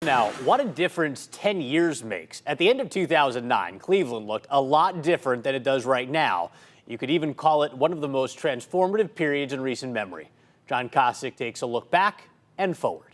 Now, what a difference 10 years makes. At the end of 2009, Cleveland looked a lot different than it does right now. You could even call it one of the most transformative periods in recent memory. John Kosick takes a look back and forward.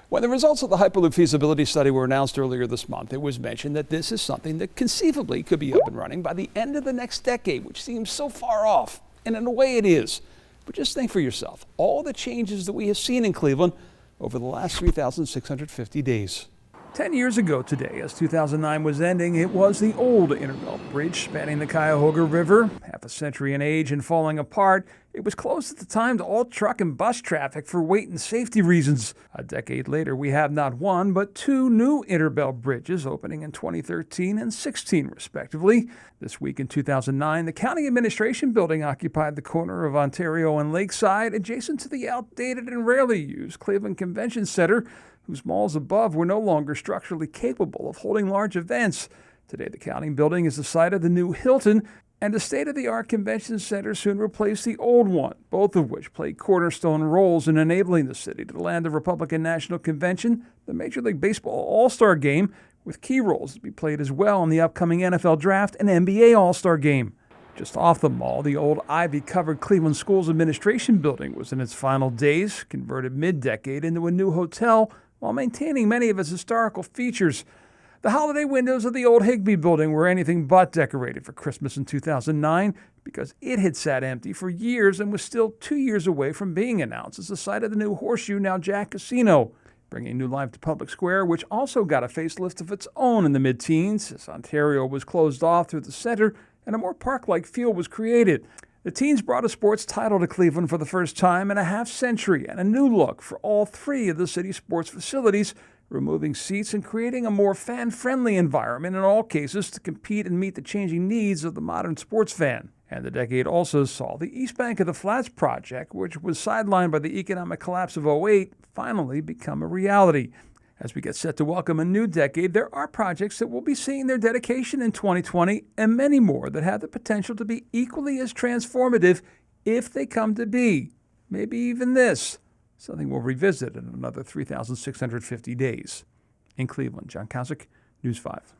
When the results of the Hyperloop feasibility study were announced earlier this month, it was mentioned that this is something that conceivably could be up and running by the end of the next decade, which seems so far off. And in a way it is. But just think for yourself, all the changes that we have seen in Cleveland over the last 3,650 days. 10 years ago today, as 2009 was ending, it was the old Interbelt Bridge spanning the Cuyahoga River. Half a century in age and falling apart, it was closed at the time to all truck and bus traffic for weight and safety reasons. A decade later, we have not one, but two new Interbelt bridges opening in 2013 and 16, respectively. This week in 2009, the County Administration Building occupied the corner of Ontario and Lakeside, adjacent to the outdated and rarely used Cleveland Convention Center, whose malls above were no longer structurally capable of holding large events. Today, the county building is the site of the new Hilton, and the state-of-the-art convention center soon replaced the old one, both of which played cornerstone roles in enabling the city to land the Republican National Convention, the Major League Baseball All-Star Game, with key roles to be played as well in the upcoming NFL Draft and NBA All-Star Game. Just off the mall, the old ivy-covered Cleveland Schools Administration Building was in its final days, converted mid-decade into a new hotel, while maintaining many of its historical features. The holiday windows of the old Higbee Building were anything but decorated for Christmas in 2009 because it had sat empty for years and was still 2 years away from being announced as the site of the new Horseshoe, now Jack Casino, bringing new life to Public Square, which also got a facelift of its own in the mid-teens as Ontario was closed off through the center and a more park-like feel was created. The teens brought a sports title to Cleveland for the first time in a half-century and a new look for all three of the city's sports facilities, removing seats and creating a more fan-friendly environment in all cases to compete and meet the changing needs of the modern sports fan. And the decade also saw the East Bank of the Flats project, which was sidelined by the economic collapse of '08, finally become a reality. As we get set to welcome a new decade, there are projects that will be seeing their dedication in 2020 and many more that have the potential to be equally as transformative if they come to be. Maybe even this, something we'll revisit in another 3,650 days. In Cleveland, John Kosick, News 5.